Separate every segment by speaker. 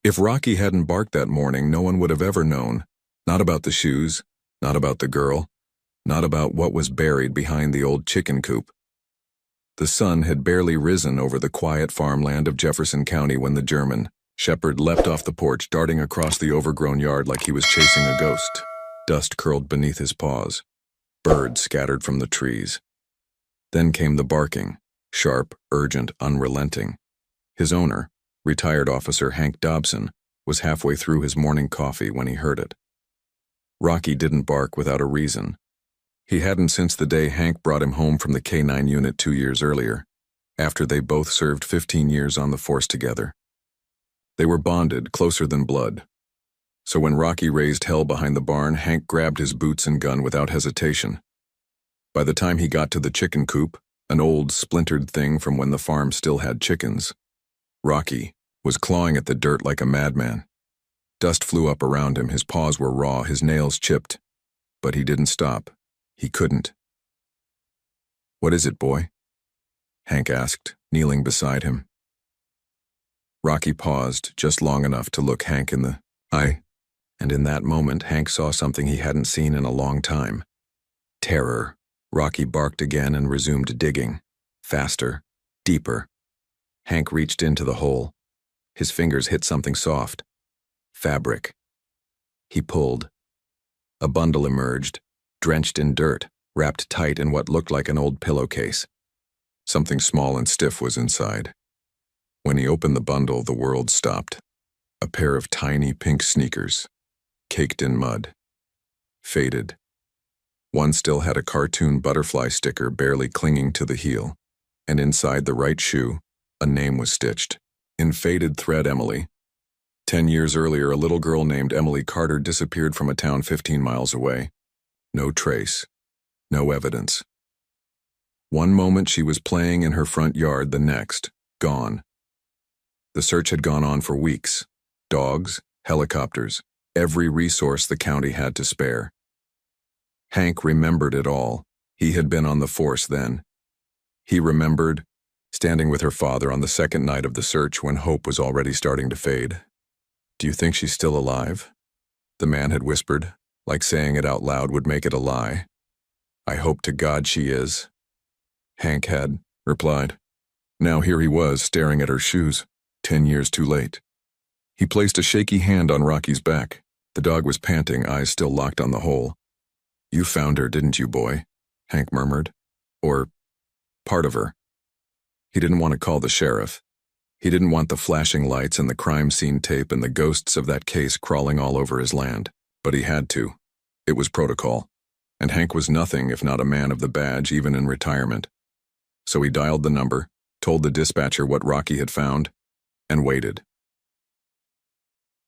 Speaker 1: If Rocky hadn't barked that morning, no one would have ever known. Not about the shoes, not about the girl, not about what was buried behind the old chicken coop. The sun had barely risen over the quiet farmland of Jefferson County when the German shepherd leapt off the porch, darting across the overgrown yard like he was chasing a ghost. Dust curled beneath his paws. Birds scattered from the trees. Then came the barking, sharp, urgent, unrelenting. His owner, retired officer Hank Dobson, was halfway through his morning coffee when he heard it. Rocky didn't bark without a reason. He hadn't since the day Hank brought him home from the K-9 unit 2 years earlier, after they both served 15 years on the force together. They were bonded, closer than blood. So when Rocky raised hell behind the barn, Hank grabbed his boots and gun without hesitation. By the time he got to the chicken coop, an old, splintered thing from when the farm still had chickens, Rocky was clawing at the dirt like a madman. Dust flew up around him, his paws were raw, his nails chipped. But he didn't stop. He couldn't. "What is it, boy?" Hank asked, kneeling beside him. Rocky paused just long enough to look Hank in the eye, and in that moment Hank saw something he hadn't seen in a long time. Terror. Rocky barked again and resumed digging. Faster, deeper. Hank reached into the hole. His fingers hit something soft. Fabric. He pulled. A bundle emerged, drenched in dirt, wrapped tight in what looked like an old pillowcase. Something small and stiff was inside. When he opened the bundle, the world stopped. A pair of tiny pink sneakers, caked in mud. Faded. One still had a cartoon butterfly sticker barely clinging to the heel, and inside the right shoe, a name was stitched. In faded thread, Emily. 10 years earlier, a little girl named Emily Carter disappeared from a town 15 miles away. No trace. No evidence. One moment she was playing in her front yard, the next, gone. The search had gone on for weeks. Dogs, helicopters, every resource the county had to spare. Hank remembered it all. He had been on the force then. He remembered standing with her father on the second night of the search when hope was already starting to fade. "Do you think she's still alive?" The man had whispered, like saying it out loud would make it a lie. "I hope to God she is," Hank had replied. Now here he was, staring at her shoes, 10 years too late. He placed a shaky hand on Rocky's back. The dog was panting, eyes still locked on the hole. "You found her, didn't you, boy?" Hank murmured. "Or part of her." He didn't want to call the sheriff. He didn't want the flashing lights and the crime scene tape and the ghosts of that case crawling all over his land. But he had to. It was protocol. And Hank was nothing if not a man of the badge, even in retirement. So he dialed the number, told the dispatcher what Rocky had found, and waited.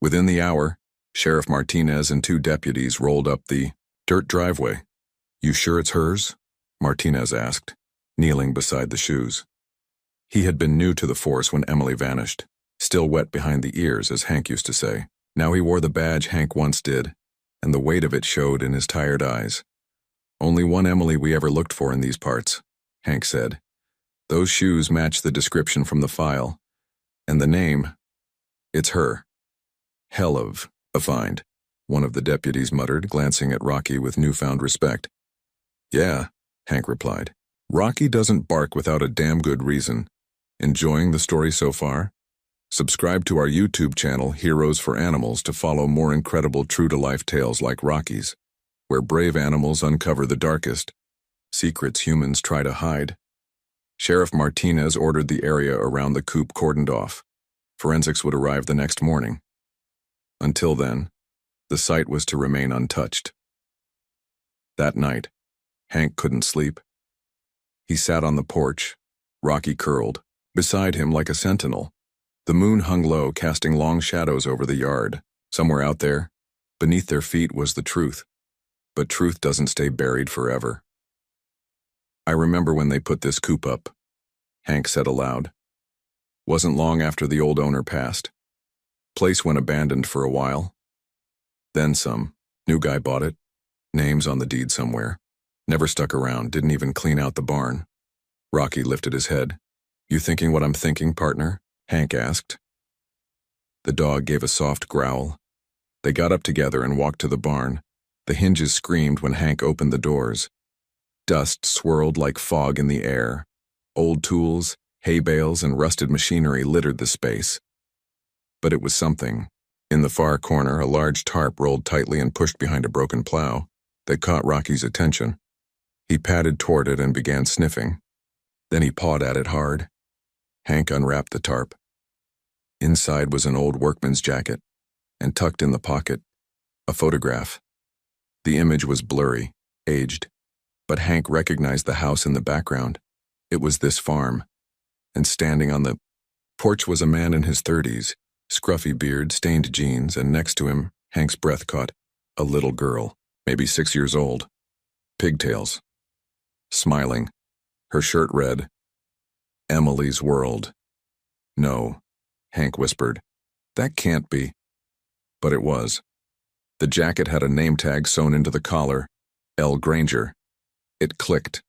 Speaker 1: Within the hour, Sheriff Martinez and 2 deputies rolled up the dirt driveway. "You sure it's hers?" Martinez asked, kneeling beside the shoes. He had been new to the force when Emily vanished, still wet behind the ears, as Hank used to say. Now he wore the badge Hank once did, and the weight of it showed in his tired eyes. "Only one Emily we ever looked for in these parts," Hank said. "Those shoes match the description from the file. And the name, it's her." "Hell of a find," one of the deputies muttered, glancing at Rocky with newfound respect. "Yeah," Hank replied. "Rocky doesn't bark without a damn good reason. Enjoying the story so far? Subscribe to our YouTube channel, Heroes for Animals, to follow more incredible true-to-life tales like Rocky's, where brave animals uncover the darkest secrets humans try to hide. Sheriff Martinez ordered the area around the coop cordoned off. Forensics would arrive the next morning. Until then, the site was to remain untouched. That night, Hank couldn't sleep. He sat on the porch, Rocky curled, beside him like a sentinel. The moon hung low, casting long shadows over the yard. Somewhere out there, beneath their feet, was the truth. But truth doesn't stay buried forever. "I remember when they put this coop up," Hank said aloud. "Wasn't long after the old owner passed. Place went abandoned for a while. Then some. New guy bought it. Names on the deed somewhere. Never stuck around, didn't even clean out the barn." Rocky lifted his head. "You thinking what I'm thinking, partner?" Hank asked. The dog gave a soft growl. They got up together and walked to the barn. The hinges screamed when Hank opened the doors. Dust swirled like fog in the air. Old tools, hay bales, and rusted machinery littered the space. But it was something. In the far corner, a large tarp rolled tightly and pushed behind a broken plow. That caught Rocky's attention. He padded toward it and began sniffing. Then he pawed at it hard. Hank unwrapped the tarp. Inside was an old workman's jacket, and tucked in the pocket, a photograph. The image was blurry, aged, but Hank recognized the house in the background. It was this farm, and standing on the porch was a man in his 30s, scruffy beard, stained jeans, and next to him, Hank's breath caught, a little girl, maybe 6 years old, pigtails, smiling, her shirt red. Emily's world. No, Hank whispered. That can't be. But it was. The jacket had a name tag sewn into the collar, L. Granger. It clicked.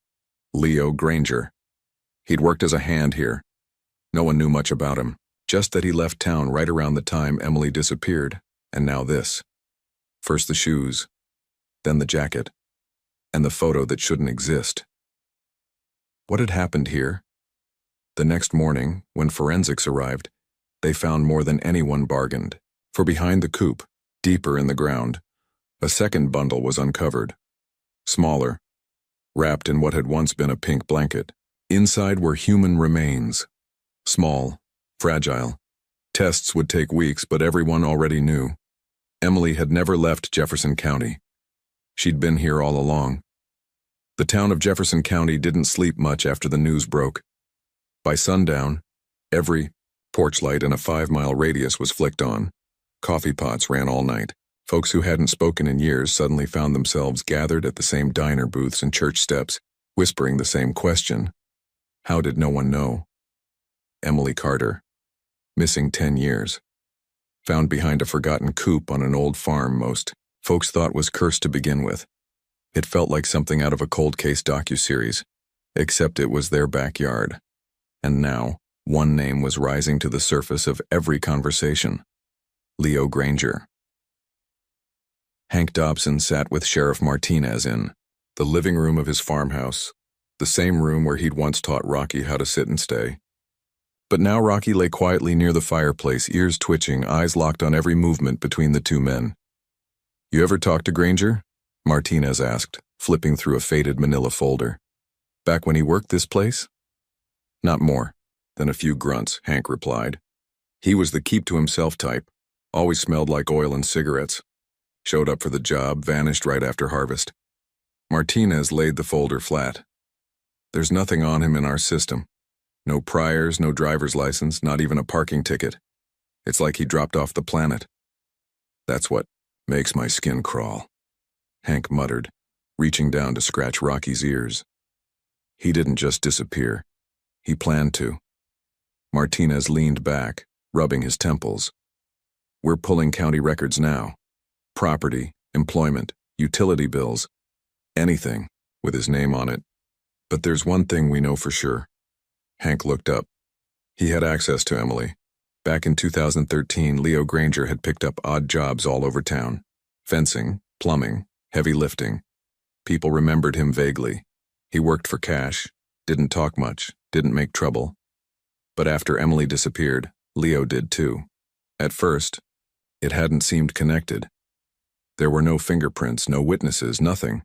Speaker 1: Leo Granger. He'd worked as a hand here. No one knew much about him, just that he left town right around the time Emily disappeared, and now this. First the shoes, then the jacket, and the photo that shouldn't exist. What had happened here? The next morning, when forensics arrived, they found more than anyone bargained. For behind the coop, deeper in the ground, a second bundle was uncovered. Smaller, wrapped in what had once been a pink blanket. Inside were human remains. Small, fragile. Tests would take weeks, but everyone already knew. Emily had never left Jefferson County. She'd been here all along. The town of Jefferson County didn't sleep much after the news broke. By sundown, every porch light in a 5-mile radius was flicked on. Coffee pots ran all night. Folks who hadn't spoken in years suddenly found themselves gathered at the same diner booths and church steps, whispering the same question. How did no one know? Emily Carter. Missing 10 years. Found behind a forgotten coop on an old farm most folks thought was cursed to begin with. It felt like something out of a cold case docuseries, except it was their backyard. And now, one name was rising to the surface of every conversation. Leo Granger. Hank Dobson sat with Sheriff Martinez in the living room of his farmhouse, the same room where he'd once taught Rocky how to sit and stay. But now Rocky lay quietly near the fireplace, ears twitching, eyes locked on every movement between the two men. You ever talk to Granger? Martinez asked, flipping through a faded manila folder. Back when he worked this place? Not more than a few grunts, Hank replied. He was the keep-to-himself type, always smelled like oil and cigarettes. Showed up for the job, vanished right after harvest. Martinez laid the folder flat. There's nothing on him in our system. No priors, no driver's license, not even a parking ticket. It's like he dropped off the planet. That's what makes my skin crawl, Hank muttered, reaching down to scratch Rocky's ears. He didn't just disappear. He planned to. Martinez leaned back, rubbing his temples. We're pulling county records now. Property, employment, utility bills, anything with his name on it. But there's one thing we know for sure. Hank looked up. He had access to Emily. Back in 2013, Leo Granger had picked up odd jobs all over town. Fencing, plumbing, heavy lifting. People remembered him vaguely. He worked for cash, didn't talk much, didn't make trouble. But after Emily disappeared, Leo did too. At first, it hadn't seemed connected. There were no fingerprints, no witnesses, nothing.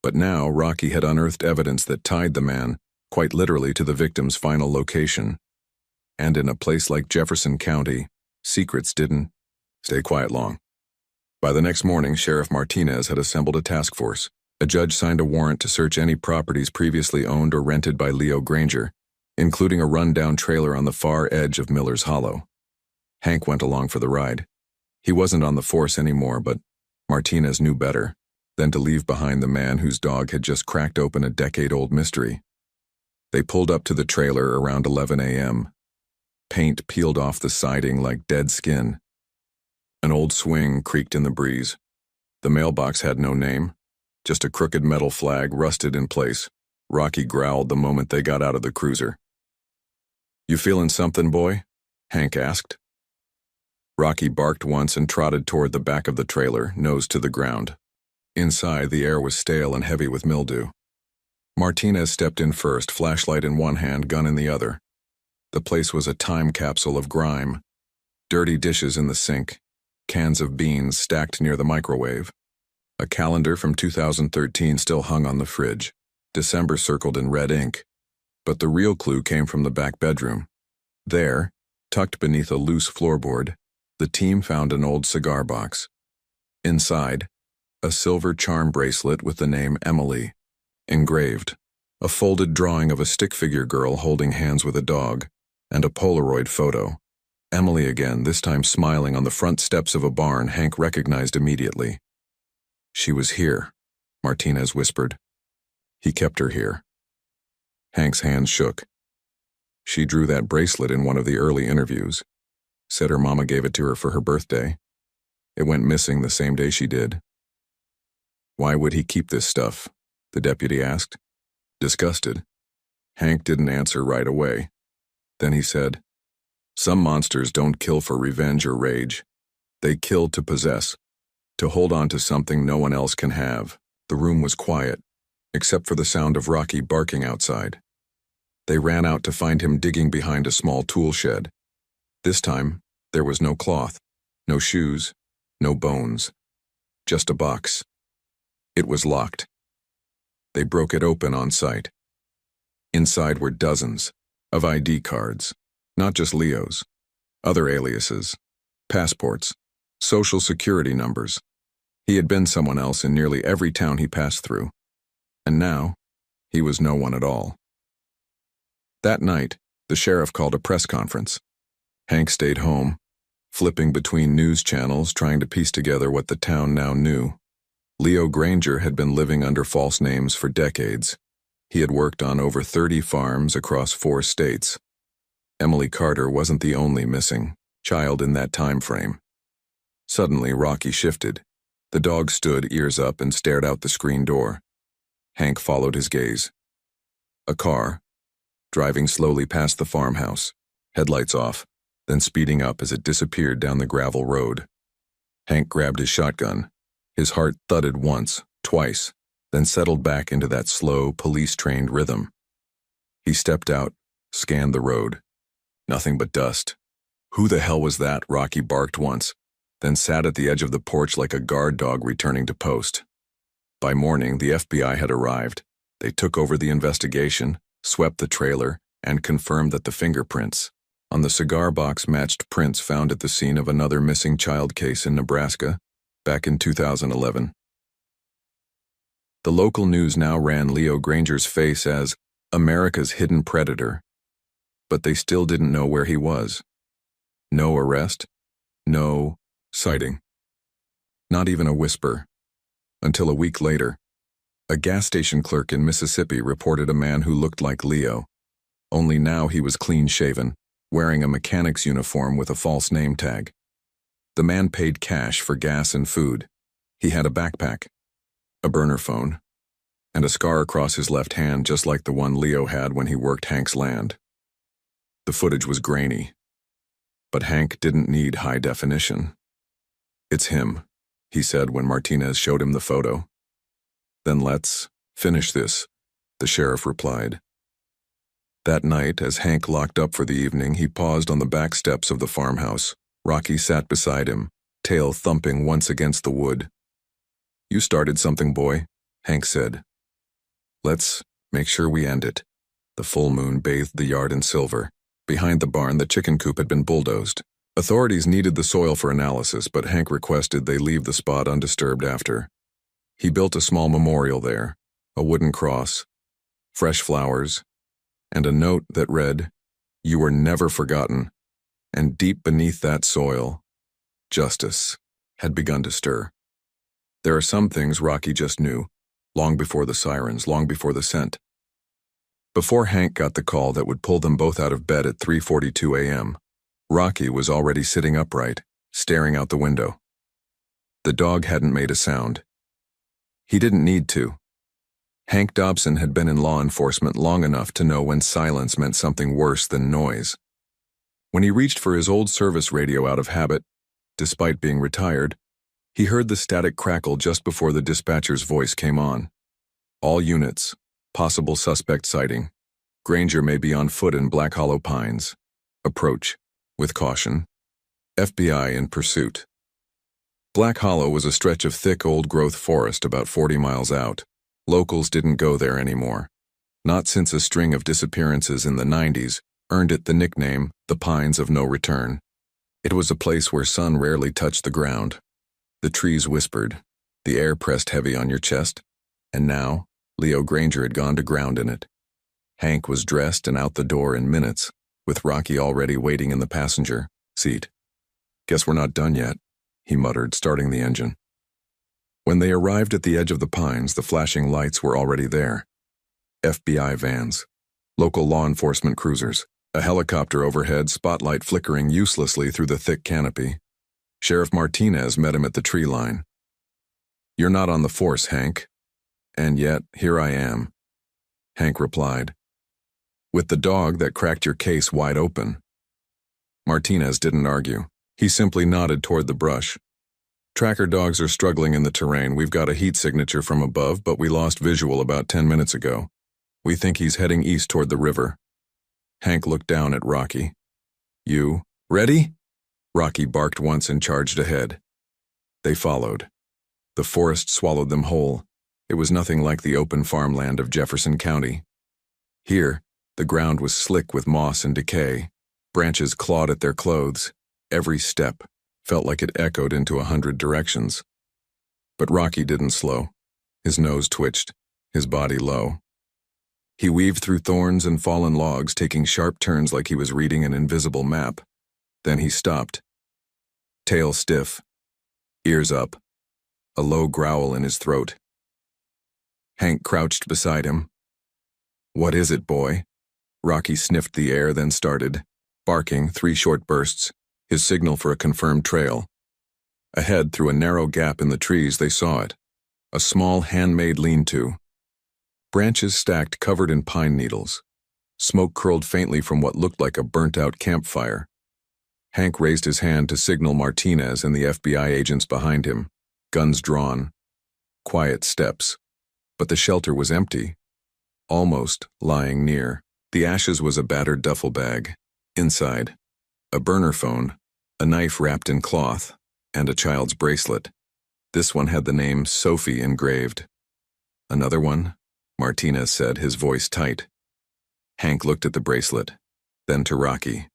Speaker 1: But now Rocky had unearthed evidence that tied the man, quite literally, to the victim's final location. And in a place like Jefferson County, secrets didn't stay quiet long. By the next morning, Sheriff Martinez had assembled a task force. A judge signed a warrant to search any properties previously owned or rented by Leo Granger, including a run-down trailer on the far edge of Miller's Hollow. Hank went along for the ride. He wasn't on the force anymore, but Martinez knew better than to leave behind the man whose dog had just cracked open a decade-old mystery. They pulled up to the trailer around 11 a.m. Paint peeled off the siding like dead skin. An old swing creaked in the breeze. The mailbox had no name, just a crooked metal flag rusted in place. Rocky growled the moment they got out of the cruiser. You feeling something, boy? Hank asked. Rocky barked once and trotted toward the back of the trailer, nose to the ground. Inside, the air was stale and heavy with mildew. Martinez stepped in first, flashlight in one hand, gun in the other. The place was a time capsule of grime. Dirty dishes in the sink, cans of beans stacked near the microwave. A calendar from 2013 still hung on the fridge, December circled in red ink. But the real clue came from the back bedroom. There, tucked beneath a loose floorboard, the team found an old cigar box. Inside, a silver charm bracelet with the name Emily engraved, a folded drawing of a stick figure girl holding hands with a dog, and a Polaroid photo. Emily again, this time smiling on the front steps of a barn Hank recognized immediately. She was here, Martinez whispered. He kept her here. Hank's hands shook. She drew that bracelet in one of the early interviews. Said her mama gave it to her for her birthday. It went missing the same day she did. Why would he keep this stuff? The deputy asked. Disgusted. Hank didn't answer right away. Then he said, some monsters don't kill for revenge or rage. They kill to possess, to hold on to something no one else can have. The room was quiet, except for the sound of Rocky barking outside. They ran out to find him digging behind a small tool shed. This time, there was no cloth, no shoes, no bones. Just a box. It was locked. They broke it open on sight. Inside were dozens of ID cards, not just Leo's, other aliases, passports, social security numbers. He had been someone else in nearly every town he passed through. And now, he was no one at all. That night, the sheriff called a press conference. Hank stayed home, flipping between news channels trying to piece together what the town now knew. Leo Granger had been living under false names for decades. He had worked on over 30 farms across 4 states. Emily Carter wasn't the only missing child in that time frame. Suddenly, Rocky shifted. The dog stood, ears up, and stared out the screen door. Hank followed his gaze. A car, driving slowly past the farmhouse, headlights off, then speeding up as it disappeared down the gravel road. Hank grabbed his shotgun. His heart thudded once, twice, then settled back into that slow, police-trained rhythm. He stepped out, scanned the road. Nothing but dust. Who the hell was that? Rocky barked once, then sat at the edge of the porch like a guard dog returning to post. By morning, the FBI had arrived. They took over the investigation, swept the trailer, and confirmed that the fingerprints on the cigar box matched prints found at the scene of another missing child case in Nebraska back in 2011. The local news now ran Leo Granger's face as America's hidden predator, but they still didn't know where he was. No arrest, no sighting, not even a whisper. Until a week later, a gas station clerk in Mississippi reported a man who looked like Leo, only now he was clean-shaven, wearing a mechanic's uniform with a false name tag. The man paid cash for gas and food. He had a backpack, a burner phone, and a scar across his left hand just like the one Leo had when he worked Hank's land. The footage was grainy, but Hank didn't need high definition. It's him, he said when Martinez showed him the photo. Then let's finish this, the sheriff replied. That night, as Hank locked up for the evening, he paused on the back steps of the farmhouse. Rocky sat beside him, tail thumping once against the wood. You started something, boy, Hank said. Let's make sure we end it. The full moon bathed the yard in silver. Behind the barn, the chicken coop had been bulldozed. Authorities needed the soil for analysis, but Hank requested they leave the spot undisturbed after. He built a small memorial there, a wooden cross, fresh flowers, and a note that read, "You were never forgotten." And deep beneath that soil, justice had begun to stir. There are some things Rocky just knew, long before the sirens, long before the scent. Before Hank got the call that would pull them both out of bed at 3:42 a.m., Rocky was already sitting upright, staring out the window. The dog hadn't made a sound. He didn't need to. Hank Dobson had been in law enforcement long enough to know when silence meant something worse than noise. When he reached for his old service radio out of habit, despite being retired, he heard the static crackle just before the dispatcher's voice came on. All units, possible suspect sighting. Granger may be on foot in Black Hollow Pines. Approach, with caution. FBI in pursuit. Black Hollow was a stretch of thick old-growth forest about 40 miles out. Locals didn't go there anymore. Not since a string of disappearances in the 90s earned it the nickname the Pines of No Return. It was a place where sun rarely touched the ground. The trees whispered, the air pressed heavy on your chest, and now Leo Granger had gone to ground in it. Hank was dressed and out the door in minutes, with Rocky already waiting in the passenger seat. "Guess we're not done yet," he muttered, starting the engine. When they arrived at the edge of the pines, the flashing lights were already there. FBI vans, local law enforcement cruisers, a helicopter overhead, spotlight flickering uselessly through the thick canopy. Sheriff Martinez met him at the tree line. "You're not on the force, Hank." "And yet, here I am," Hank replied. "With the dog that cracked your case wide open." Martinez didn't argue. He simply nodded toward the brush. "Tracker dogs are struggling in the terrain. We've got a heat signature from above, but we lost visual about 10 minutes ago. We think he's heading east toward the river." Hank looked down at Rocky. "You ready?" Rocky barked once and charged ahead. They followed. The forest swallowed them whole. It was nothing like the open farmland of Jefferson County. Here, the ground was slick with moss and decay. Branches clawed at their clothes. Every step felt like it echoed into 100 directions. But Rocky didn't slow. His nose twitched, his body low. He weaved through thorns and fallen logs, taking sharp turns like he was reading an invisible map. Then he stopped. Tail stiff, ears up, a low growl in his throat. Hank crouched beside him. "What is it, boy?" Rocky sniffed the air, then started, barking 3 short bursts, his signal for a confirmed trail. Ahead, through a narrow gap in the trees, they saw it. A small handmade lean-to. Branches stacked covered in pine needles. Smoke curled faintly from what looked like a burnt-out campfire. Hank raised his hand to signal Martinez and the FBI agents behind him, guns drawn. Quiet steps. But the shelter was empty. Almost lying near. The ashes was a battered duffel bag. Inside, a burner phone, a knife wrapped in cloth, and a child's bracelet. This one had the name Sophie engraved. "Another one?" Martinez said, his voice tight. Hank looked at the bracelet, then to Rocky.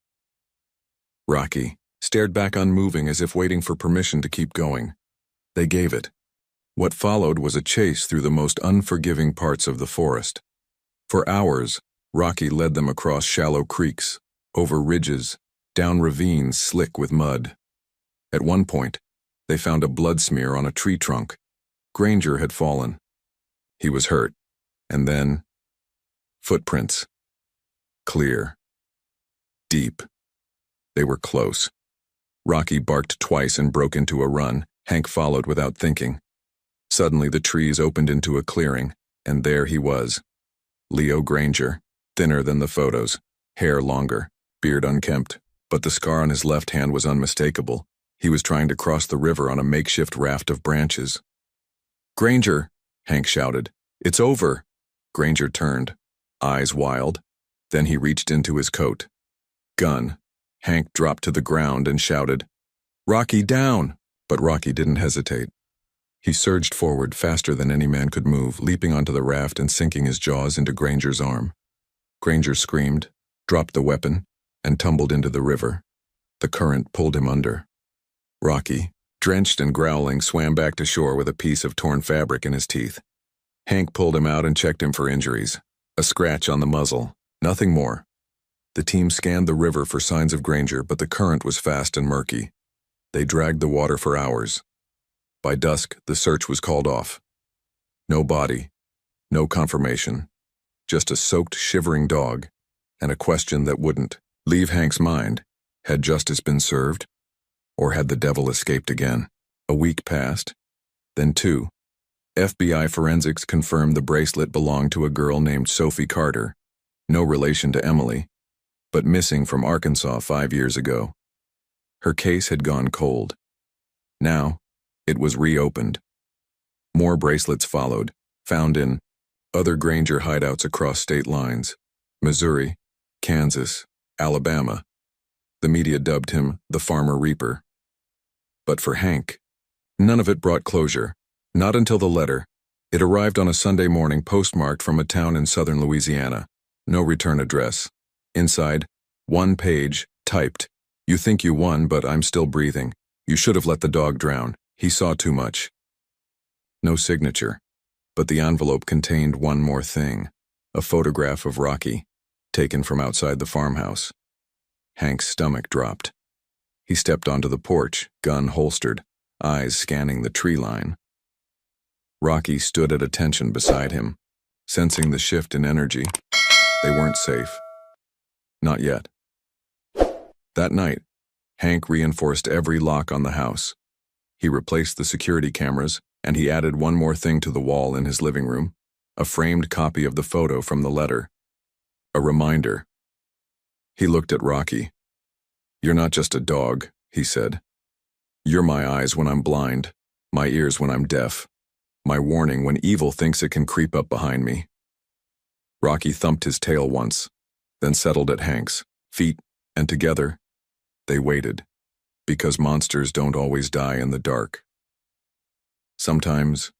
Speaker 1: Rocky stared back unmoving as if waiting for permission to keep going. They gave it. What followed was a chase through the most unforgiving parts of the forest. For hours, Rocky led them across shallow creeks, over ridges, down ravines slick with mud. At one point, they found a blood smear on a tree trunk. Granger had fallen. He was hurt. And then, footprints. Clear. Deep. They were close. Rocky barked twice and broke into a run. Hank followed without thinking. Suddenly the trees opened into a clearing, and there he was. Leo Granger, thinner than the photos, hair longer, beard unkempt, but the scar on his left hand was unmistakable. He was trying to cross the river on a makeshift raft of branches. "Granger!" Hank shouted. "It's over!" Granger turned, eyes wild. Then he reached into his coat. Gun. Hank dropped to the ground and shouted, "Rocky, down!" But Rocky didn't hesitate. He surged forward faster than any man could move, leaping onto the raft and sinking his jaws into Granger's arm. Granger screamed, dropped the weapon, and tumbled into the river. The current pulled him under. Rocky, drenched and growling, swam back to shore with a piece of torn fabric in his teeth. Hank pulled him out and checked him for injuries. A scratch on the muzzle, nothing more. The team scanned the river for signs of Granger, but the current was fast and murky. They dragged the water for hours. By dusk, the search was called off. No body, no confirmation, just a soaked, shivering dog, and a question that wouldn't leave Hank's mind. Had justice been served? Or had the devil escaped again? A week passed, then 2. FBI forensics confirmed the bracelet belonged to a girl named Sophie Carter, no relation to Emily, but missing from Arkansas 5 years ago. Her case had gone cold. Now, it was reopened. More bracelets followed, found in other Granger hideouts across state lines: Missouri, Kansas, Alabama. The media dubbed him the Farmer Reaper. But for Hank, none of it brought closure. Not until the letter. It arrived on a Sunday morning, postmarked from a town in southern Louisiana. No return address. Inside, one page, typed, "You think you won, but I'm still breathing. You should have let the dog drown. He saw too much." No signature. But the envelope contained one more thing: a photograph of Rocky, taken from outside the farmhouse. Hank's stomach dropped. He stepped onto the porch, gun holstered, eyes scanning the tree line. Rocky stood at attention beside him, sensing the shift in energy. They weren't safe. Not yet. That night, Hank reinforced every lock on the house. He replaced the security cameras, and he added one more thing to the wall in his living room: a framed copy of the photo from the letter. A reminder. He looked at Rocky. "You're not just a dog," he said. "You're my eyes when I'm blind, my ears when I'm deaf, my warning when evil thinks it can creep up behind me." Rocky thumped his tail once, then settled at Hank's feet, and together, they waited, because monsters don't always die in the dark. Sometimes,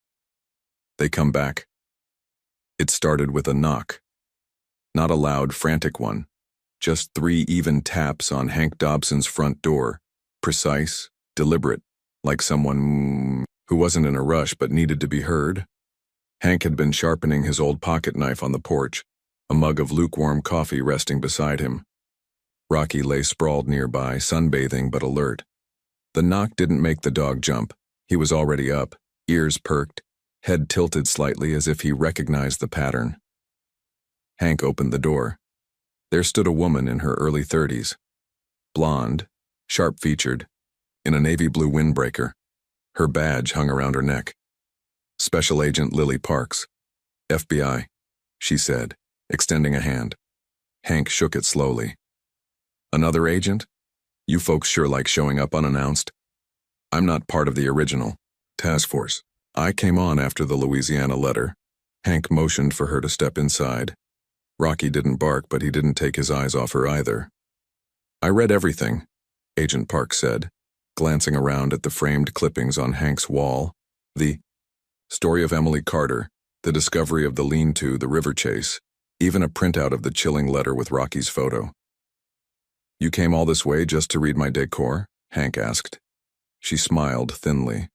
Speaker 1: they come back. It started with a knock. Not a loud, frantic one, just 3 even taps on Hank Dobson's front door, precise, deliberate, like someone who wasn't in a rush but needed to be heard. Hank had been sharpening his old pocket knife on the porch, a mug of lukewarm coffee resting beside him. Rocky lay sprawled nearby, sunbathing but alert. The knock didn't make the dog jump. He was already up, ears perked, head tilted slightly as if he recognized the pattern. Hank opened the door. There stood a woman in her early 30s. Blonde, sharp-featured, in a navy blue windbreaker. Her badge hung around her neck. "Special Agent Lily Parks, FBI," she said, extending a hand. Hank shook it slowly. "Another agent? You folks sure like showing up unannounced. I'm not part of the original task force. I came on after the Louisiana letter." Hank motioned for her to step inside. Rocky didn't bark, but he didn't take his eyes off her either. "I read everything," Agent Parks said, glancing around at the framed clippings on Hank's wall. The story of Emily Carter, the discovery of the lean-to, the river chase, even a printout of the chilling letter with Rocky's photo. "You came all this way just to read my decor?" Hank asked. She smiled thinly.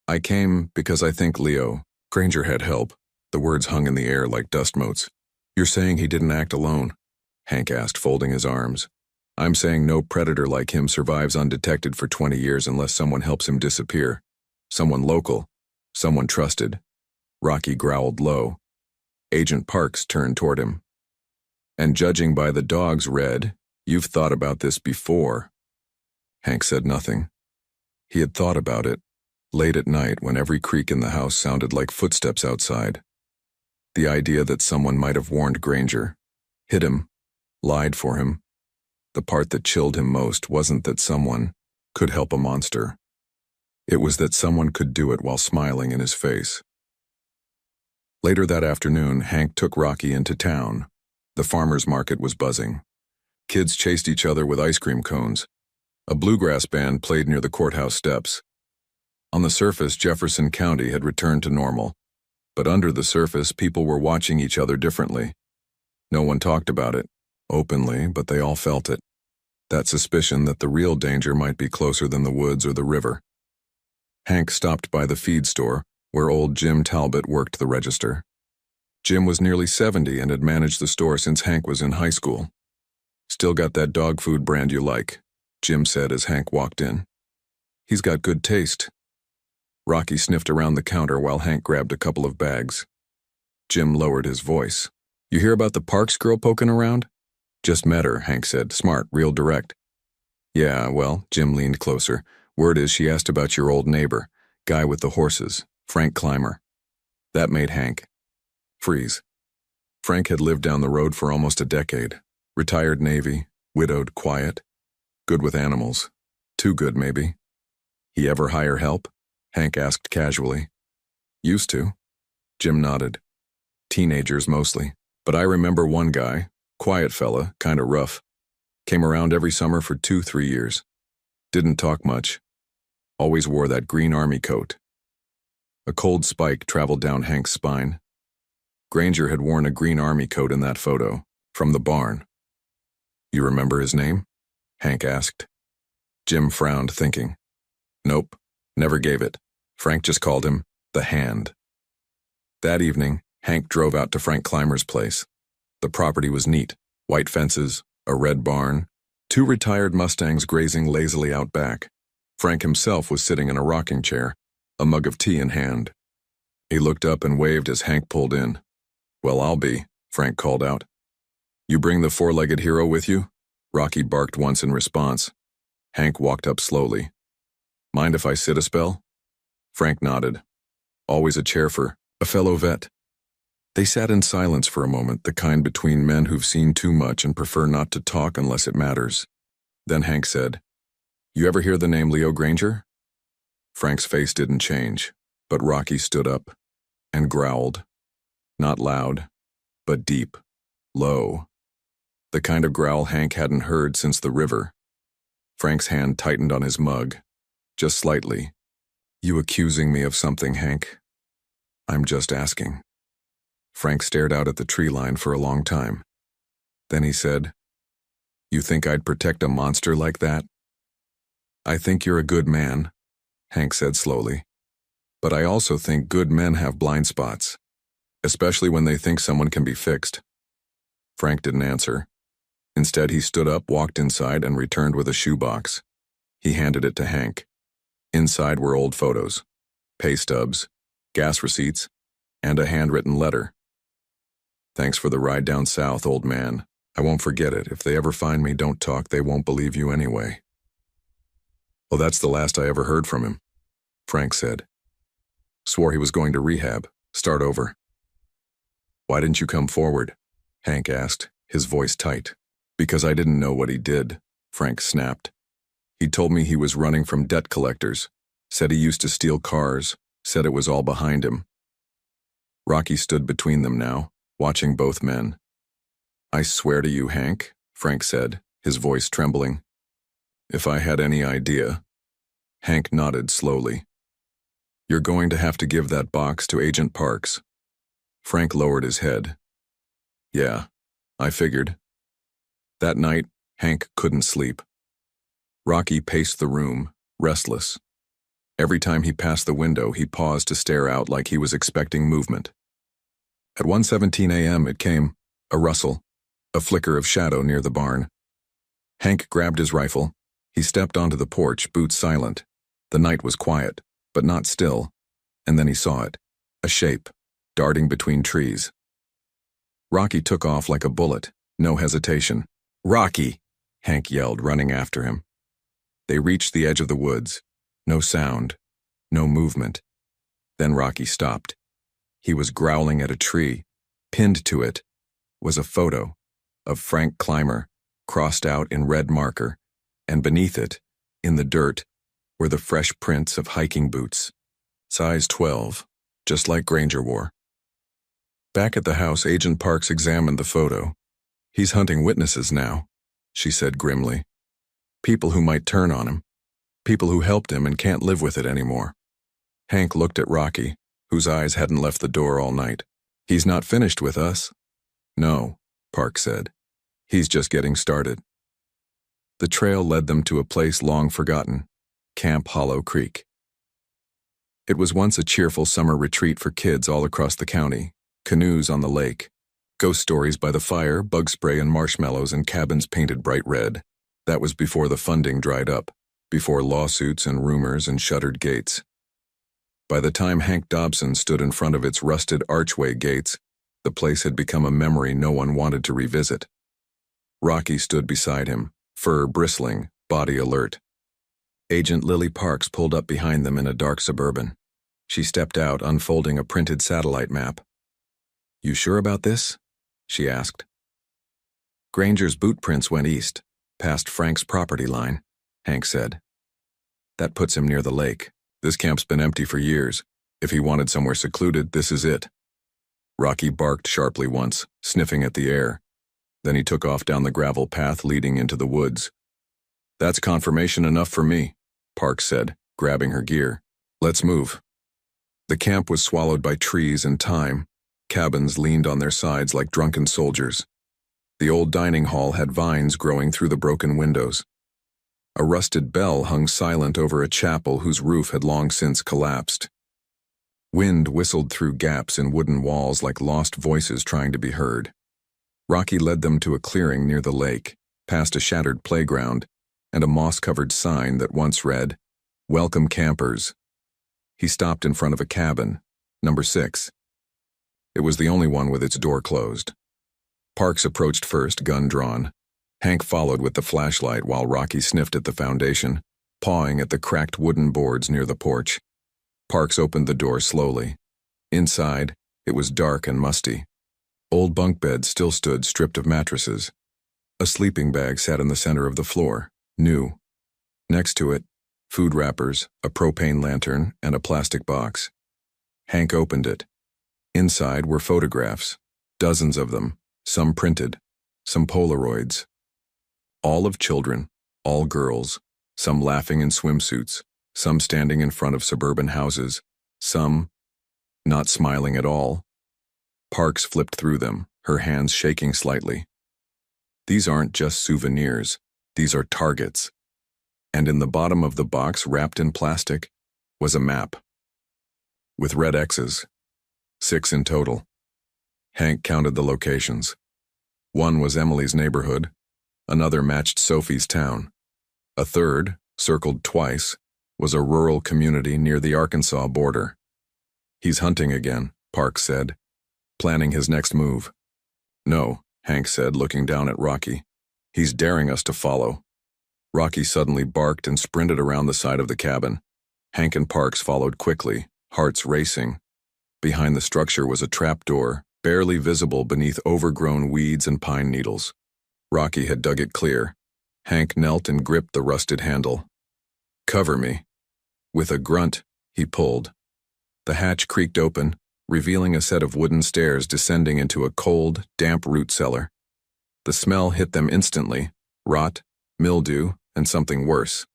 Speaker 1: "I came because I think Leo Granger had help." The words hung in the air like dust motes. "You're saying he didn't act alone?" Hank asked, folding his arms. "I'm saying no predator like him survives undetected for 20 years unless someone helps him disappear. Someone local. Someone trusted." Rocky growled low. Agent Parks turned toward him. "And judging by the dog's red, you've thought about this before." Hank said nothing. He had thought about it, late at night when every creak in the house sounded like footsteps outside. The idea that someone might have warned Granger, hid him, lied for him. The part that chilled him most wasn't that someone could help a monster. It was that someone could do it while smiling in his face. Later that afternoon, Hank took Rocky into town. The farmer's market was buzzing. Kids chased each other with ice cream cones. A bluegrass band played near the courthouse steps. On the surface, Jefferson County had returned to normal. But under the surface, people were watching each other differently. No one talked about it, openly, but they all felt it. That suspicion that the real danger might be closer than the woods or the river. Hank stopped by the feed store, where old Jim Talbot worked the register. Jim was nearly 70 and had managed the store since Hank was in high school. "Still got that dog food brand you like," Jim said as Hank walked in. "He's got good taste." Rocky sniffed around the counter while Hank grabbed a couple of bags. Jim lowered his voice. "You hear about the Parks girl poking around?" "Just met her," Hank said. "Smart, real direct." "Yeah, well," Jim leaned closer. "Word is she asked about your old neighbor, guy with the horses, Frank Clymer." That made Hank freeze. Frank had lived down the road for almost a decade. Retired Navy, widowed, quiet, good with animals. Too good, maybe. He ever hire help? Hank asked casually. Used to. Jim nodded. Teenagers mostly. But I remember one guy, quiet fella, kinda rough. Came around every summer for 2-3 years. Didn't talk much. Always wore that green army coat. A cold spike traveled down Hank's spine. Granger had worn a green army coat in that photo, from the barn. You remember his name? Hank asked. Jim frowned, thinking. Nope, never gave it. Frank just called him the Hand. That evening, Hank drove out to Frank Clymer's place. The property was neat. White fences, a red barn, 2 retired Mustangs grazing lazily out back. Frank himself was sitting in a rocking chair, a mug of tea in hand. He looked up and waved as Hank pulled in. Well, I'll be, Frank called out. You bring the 4-legged hero with you? Rocky barked once in response. Hank walked up slowly. Mind if I sit a spell? Frank nodded. Always a chair for a fellow vet. They sat in silence for a moment, the kind between men who've seen too much and prefer not to talk unless it matters. Then Hank said, You ever hear the name Leo Granger? Frank's face didn't change, but Rocky stood up and growled. Not loud, but deep, low. The kind of growl Hank hadn't heard since the river. Frank's hand tightened on his mug, just slightly. You accusing me of something, Hank? I'm just asking. Frank stared out at the tree line for a long time. Then he said, You think I'd protect a monster like that? I think you're a good man, Hank said slowly. But I also think good men have blind spots, especially when they think someone can be fixed. Frank didn't answer. Instead, he stood up, walked inside, and returned with a shoebox. He handed it to Hank. Inside were old photos, pay stubs, gas receipts, and a handwritten letter. Thanks for the ride down south, old man. I won't forget it. If they ever find me, don't talk. They won't believe you anyway. Well, that's the last I ever heard from him, Frank said. Swore he was going to rehab, start over. Why didn't you come forward? Hank asked, his voice tight. Because I didn't know what he did, Frank snapped. He told me he was running from debt collectors, said he used to steal cars, said it was all behind him. Rocky stood between them now, watching both men. I swear to you, Hank, Frank said, his voice trembling. If I had any idea. Hank nodded slowly. You're going to have to give that box to Agent Parks. Frank lowered his head. Yeah, I figured. That night, Hank couldn't sleep. Rocky paced the room, restless. Every time he passed the window, he paused to stare out like he was expecting movement. At 1:17 a.m. it came, a rustle, a flicker of shadow near the barn. Hank grabbed his rifle. He stepped onto the porch, boots silent. The night was quiet, but not still. And then he saw it, a shape, darting between trees. Rocky took off like a bullet, no hesitation. Rocky! Hank yelled, running after him. They reached the edge of the woods. No sound, no movement. Then Rocky stopped. He was growling at a tree. Pinned to it was a photo of Frank Clymer, crossed out in red marker, and beneath it, in the dirt, were the fresh prints of hiking boots. Size 12, just like Granger wore. Back at the house, Agent Parks examined the photo. He's hunting witnesses now, she said grimly. People who might turn on him. People who helped him and can't live with it anymore. Hank looked at Rocky, whose eyes hadn't left the door all night. He's not finished with us. No, Park said. He's just getting started. The trail led them to a place long forgotten, Camp Hollow Creek. It was once a cheerful summer retreat for kids all across the county, canoes on the lake, ghost stories by the fire, bug spray and marshmallows and cabins painted bright red. That was before the funding dried up, before lawsuits and rumors and shuttered gates. By the time Hank Dobson stood in front of its rusted archway gates, the place had become a memory no one wanted to revisit. Rocky stood beside him, fur bristling, body alert. Agent Lily Parks pulled up behind them in a dark Suburban. She stepped out, unfolding a printed satellite map. You sure about this? She asked. Granger's boot prints went east, past Frank's property line, Hank said. That puts him near the lake. This camp's been empty for years. If he wanted somewhere secluded, this is it. Rocky barked sharply once, sniffing at the air. Then he took off down the gravel path leading into the woods. That's confirmation enough for me, Parks said, grabbing her gear. Let's move. The camp was swallowed by trees and time. Cabins leaned on their sides like drunken soldiers. The old dining hall had vines growing through the broken windows. A rusted bell hung silent over a chapel whose roof had long since collapsed. Wind whistled through gaps in wooden walls like lost voices trying to be heard. Rocky led them to a clearing near the lake, past a shattered playground, and a moss-covered sign that once read, "Welcome campers." He stopped in front of a cabin, number 6. It was the only one with its door closed. Parks approached first, gun drawn. Hank followed with the flashlight while Rocky sniffed at the foundation, pawing at the cracked wooden boards near the porch. Parks opened the door slowly. Inside, it was dark and musty. Old bunk beds still stood stripped of mattresses. A sleeping bag sat in the center of the floor, new. Next to it, food wrappers, a propane lantern, and a plastic box. Hank opened it. Inside were photographs, dozens of them, some printed, some Polaroids. All of children, all girls, some laughing in swimsuits, some standing in front of suburban houses, some not smiling at all. Parks flipped through them, her hands shaking slightly. These aren't just souvenirs, these are targets. And in the bottom of the box, wrapped in plastic, was a map. With red X's. 6 in total. Hank counted the locations. One was Emily's neighborhood. Another matched Sophie's town. A third, circled twice, was a rural community near the Arkansas border. He's hunting again, Parks said, planning his next move. No, Hank said, looking down at Rocky. He's daring us to follow. Rocky suddenly barked and sprinted around the side of the cabin. Hank and Parks followed quickly, hearts racing. Behind the structure was a trapdoor, barely visible beneath overgrown weeds and pine needles. Rocky had dug it clear. Hank knelt and gripped the rusted handle. "Cover me." With a grunt, he pulled. The hatch creaked open, revealing a set of wooden stairs descending into a cold, damp root cellar. The smell hit them instantly, rot, mildew, and something worse.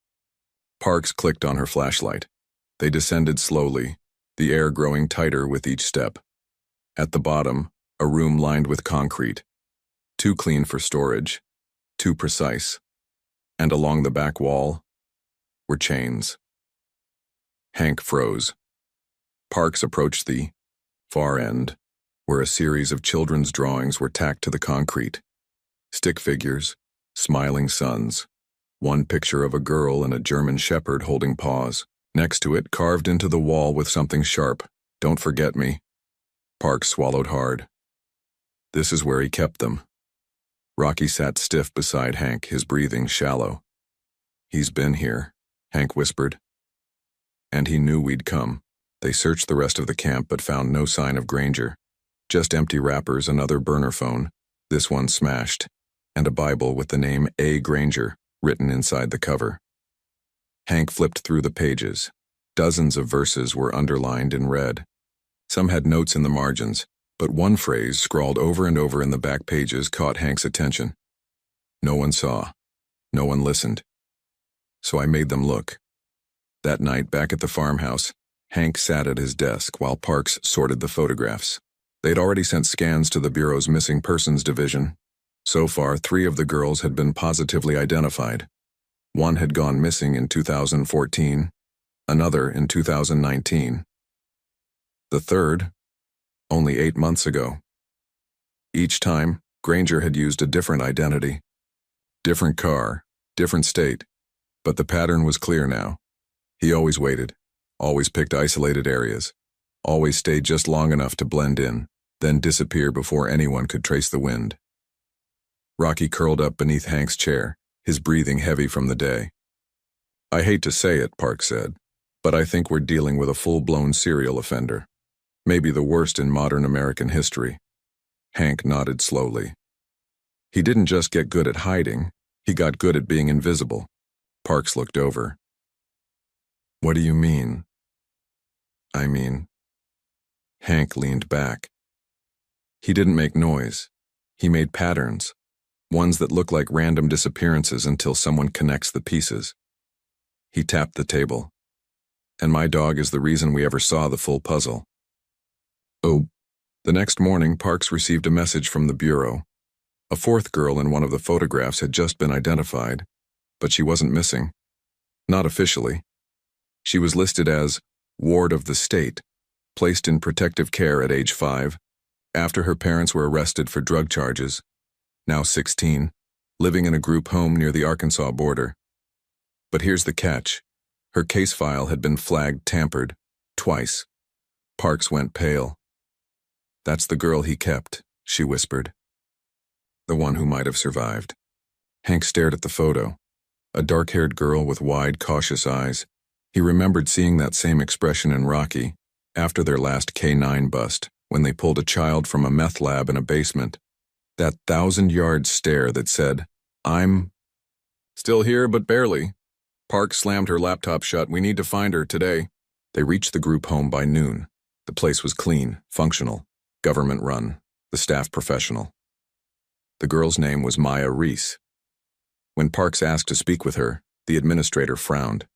Speaker 1: Parks clicked on her flashlight. They descended slowly, the air growing tighter with each step. At the bottom, a room lined with concrete. Too clean for storage, too precise. And along the back wall were chains. Hank froze. Parks approached the far end, where a series of children's drawings were tacked to the concrete. Stick figures, smiling suns. One picture of a girl and a German shepherd holding paws. Next to it, carved into the wall with something sharp, "Don't forget me." Parks swallowed hard. This is where he kept them. Rocky sat stiff beside Hank, his breathing shallow. "He's been here," Hank whispered. "And he knew we'd come." They searched the rest of the camp but found no sign of Granger. Just empty wrappers, another burner phone, this one smashed, and a Bible with the name A. Granger written inside the cover. Hank flipped through the pages. Dozens of verses were underlined in red. Some had notes in the margins, but one phrase scrawled over and over in the back pages caught Hank's attention. No one saw. No one listened. So I made them look. That night, back at the farmhouse, Hank sat at his desk while Parks sorted the photographs. They'd already sent scans to the Bureau's Missing Persons Division. So far, 3 of the girls had been positively identified. One had gone missing in 2014, another in 2019. The third, only 8 months ago. Each time, Granger had used a different identity. Different car, different state. But the pattern was clear now. He always waited, always picked isolated areas, always stayed just long enough to blend in, then disappear before anyone could trace the wind. Rocky curled up beneath Hank's chair, his breathing heavy from the day. "I hate to say it," Park said, "but I think we're dealing with a full-blown serial offender. Maybe the worst in modern American history." Hank nodded slowly. "He didn't just get good at hiding, he got good at being invisible." Parks looked over. What do you mean? I mean, Hank leaned back. He didn't make noise. He made patterns, ones that look like random disappearances until someone connects the pieces. He tapped the table. And my dog is the reason we ever saw the full puzzle. Oh. The next morning, Parks received a message from the bureau. A fourth girl in one of the photographs had just been identified, but she wasn't missing. Not officially. She was listed as ward of the state, placed in protective care at age 5, after her parents were arrested for drug charges, now 16, living in a group home near the Arkansas border. But here's the catch. Her case file had been flagged tampered, twice. Parks went pale. That's the girl he kept, she whispered. The one who might have survived. Hank stared at the photo. A dark-haired girl with wide, cautious eyes. He remembered seeing that same expression in Rocky, after their last K-9 bust, when they pulled a child from a meth lab in a basement. That 1,000-yard stare that said, I'm still here, but barely. Parks slammed her laptop shut. We need to find her today. They reached the group home by noon. The place was clean, functional, government-run, the staff professional. The girl's name was Maya Reese. When Parks asked to speak with her, the administrator frowned.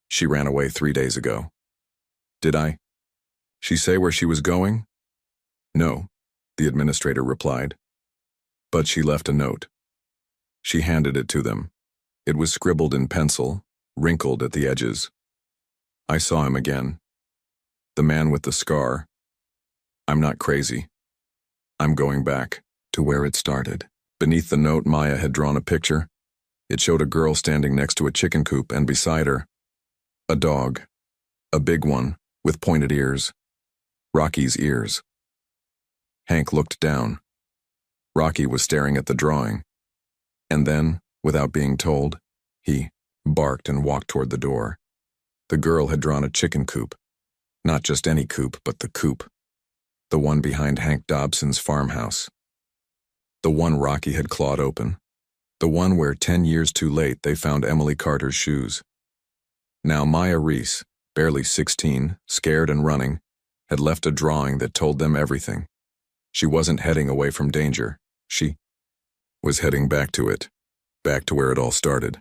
Speaker 1: She ran away 3 days ago. Did I? She say where she was going? No, the administrator replied. But she left a note. She handed it to them. It was scribbled in pencil, wrinkled at the edges. I saw him again. The man with the scar. I'm not crazy. I'm going back to where it started. Beneath the note, Maya had drawn a picture. It showed a girl standing next to a chicken coop, and beside her, a dog. A big one, with pointed ears. Rocky's ears. Hank looked down. Rocky was staring at the drawing. And then, without being told, he barked and walked toward the door. The girl had drawn a chicken coop. Not just any coop, but the coop. The one behind Hank Dobson's farmhouse. The one Rocky had clawed open. The one where 10 years too late they found Emily Carter's shoes. Now Maya Reese, barely 16, scared and running, had left a drawing that told them everything. She wasn't heading away from danger. She was heading back to it. Back to where it all started.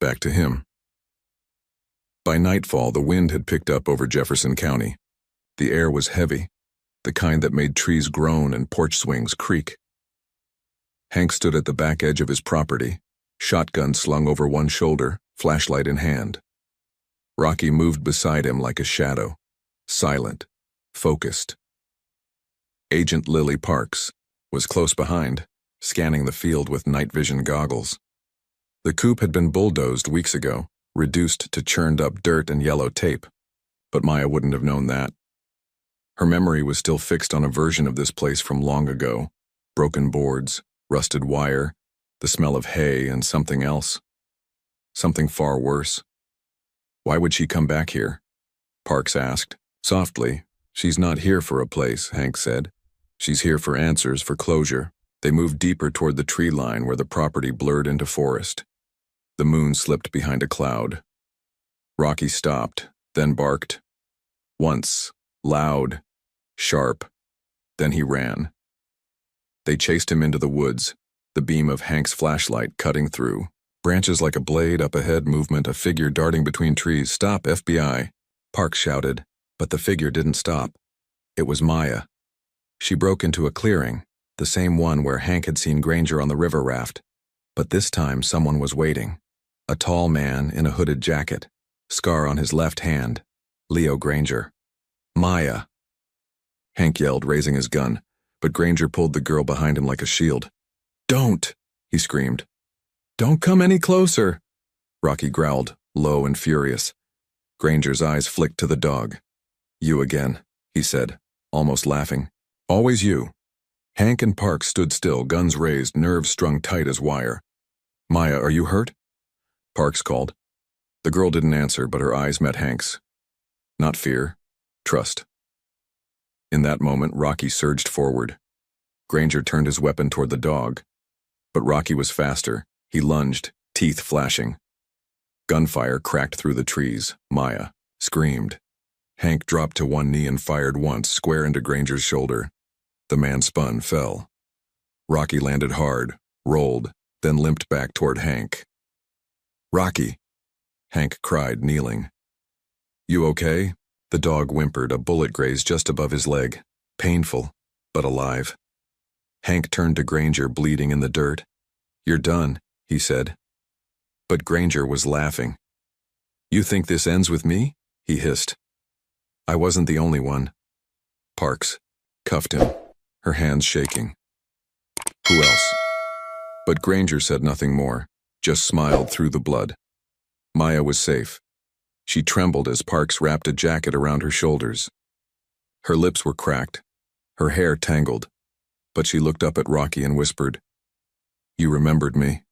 Speaker 1: Back to him. By nightfall, the wind had picked up over Jefferson County. The air was heavy, the kind that made trees groan and porch swings creak. Hank stood at the back edge of his property, shotgun slung over one shoulder, flashlight in hand. Rocky moved beside him like a shadow, silent, focused. Agent Lily Parks was close behind, scanning the field with night vision goggles. The coop had been bulldozed weeks ago, reduced to churned-up dirt and yellow tape, but Maya wouldn't have known that. Her memory was still fixed on a version of this place from long ago, broken boards, rusted wire, the smell of hay, and something else. Something far worse. Why would she come back here? Parks asked, softly. She's not here for a place, Hank said. She's here for answers, for closure. They moved deeper toward the tree line where the property blurred into forest. The moon slipped behind a cloud. Rocky stopped, then barked. Once, loud, sharp. Then he ran. They chased him into the woods, the beam of Hank's flashlight cutting through. Branches like a blade, up ahead movement, a figure darting between trees. Stop, FBI! Parks shouted, but the figure didn't stop. It was Maya. She broke into a clearing, the same one where Hank had seen Granger on the river raft. But this time someone was waiting. A tall man in a hooded jacket, scar on his left hand. Leo Granger. Maya! Hank yelled, raising his gun, but Granger pulled the girl behind him like a shield. Don't! He screamed. Don't come any closer! Rocky growled, low and furious. Granger's eyes flicked to the dog. You again, he said, almost laughing. Always you. Hank and Parks stood still, guns raised, nerves strung tight as wire. Maya, are you hurt? Parks called. The girl didn't answer, but her eyes met Hank's. Not fear, trust. In that moment, Rocky surged forward. Granger turned his weapon toward the dog. But Rocky was faster. He lunged, teeth flashing. Gunfire cracked through the trees. Maya screamed. Hank dropped to one knee and fired once, square into Granger's shoulder. The man spun, fell. Rocky landed hard, rolled, then limped back toward Hank. "Rocky!" Hank cried, kneeling. "You okay?" The dog whimpered. A bullet grazed just above his leg. Painful, but alive. Hank turned to Granger, bleeding in the dirt. "You're done," he said. But Granger was laughing. "You think this ends with me?" he hissed. "I wasn't the only one." Parks cuffed him, her hands shaking. "Who else?" But Granger said nothing more, just smiled through the blood. Maya was safe. She trembled as Parks wrapped a jacket around her shoulders. Her lips were cracked, her hair tangled, but she looked up at Rocky and whispered, "You remembered me."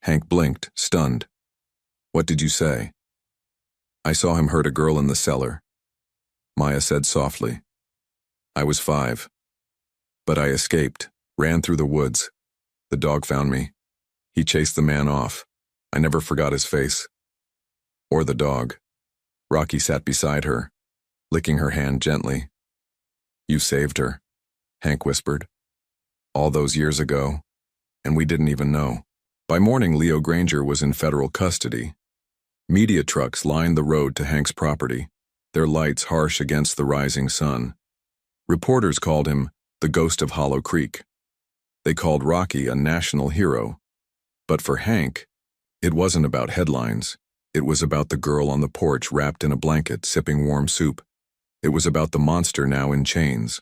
Speaker 1: Hank blinked, stunned. "What did you say?" "I saw him hurt a girl in the cellar." Maya said softly, "I was 5. But I escaped, ran through the woods. The dog found me. He chased the man off. I never forgot his face. Or the dog." Rocky sat beside her, licking her hand gently. "You saved her," Hank whispered. "All those years ago, and we didn't even know." By morning, Leo Granger was in federal custody. Media trucks lined the road to Hank's property, their lights harsh against the rising sun. Reporters called him the Ghost of Hollow Creek. They called Rocky a national hero. But for Hank, it wasn't about headlines. It was about the girl on the porch wrapped in a blanket, sipping warm soup. It was about the monster now in chains.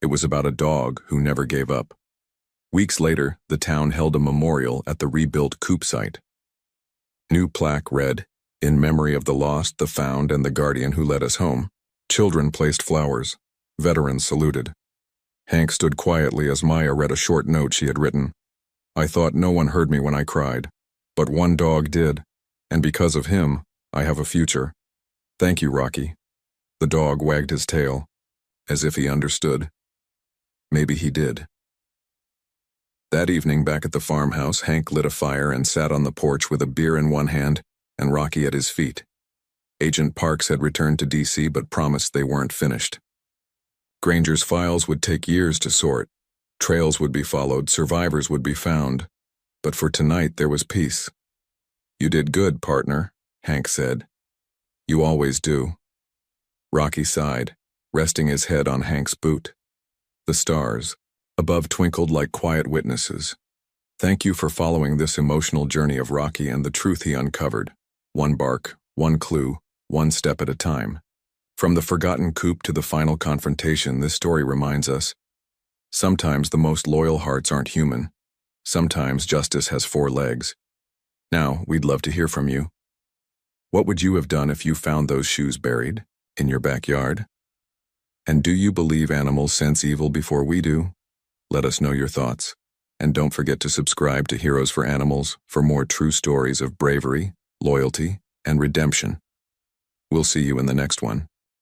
Speaker 1: It was about a dog who never gave up. Weeks later, the town held a memorial at the rebuilt Coop site. New plaque read, "In memory of the lost, the found, and the guardian who led us home." Children placed flowers. Veterans saluted. Hank stood quietly as Maya read a short note she had written. "I thought no one heard me when I cried, but one dog did, and because of him, I have a future. Thank you, Rocky." The dog wagged his tail, as if he understood. Maybe he did. That evening, back at the farmhouse, Hank lit a fire and sat on the porch with a beer in one hand and Rocky at his feet. Agent Parks had returned to D.C. but promised they weren't finished. Granger's files would take years to sort. Trails would be followed, survivors would be found. But for tonight, there was peace. "You did good, partner," Hank said. "You always do." Rocky sighed, resting his head on Hank's boot. The stars above twinkled like quiet witnesses. Thank you for following this emotional journey of Rocky and the truth he uncovered. One bark, one clue, one step at a time. From the forgotten Coop to the final confrontation, this story reminds us, sometimes the most loyal hearts aren't human. Sometimes justice has 4 legs. Now, we'd love to hear from you. What would you have done if you found those shoes buried in your backyard? And do you believe animals sense evil before we do? Let us know your thoughts. And don't forget to subscribe to Heroes for Animals for more true stories of bravery, loyalty, and redemption. We'll see you in the next one.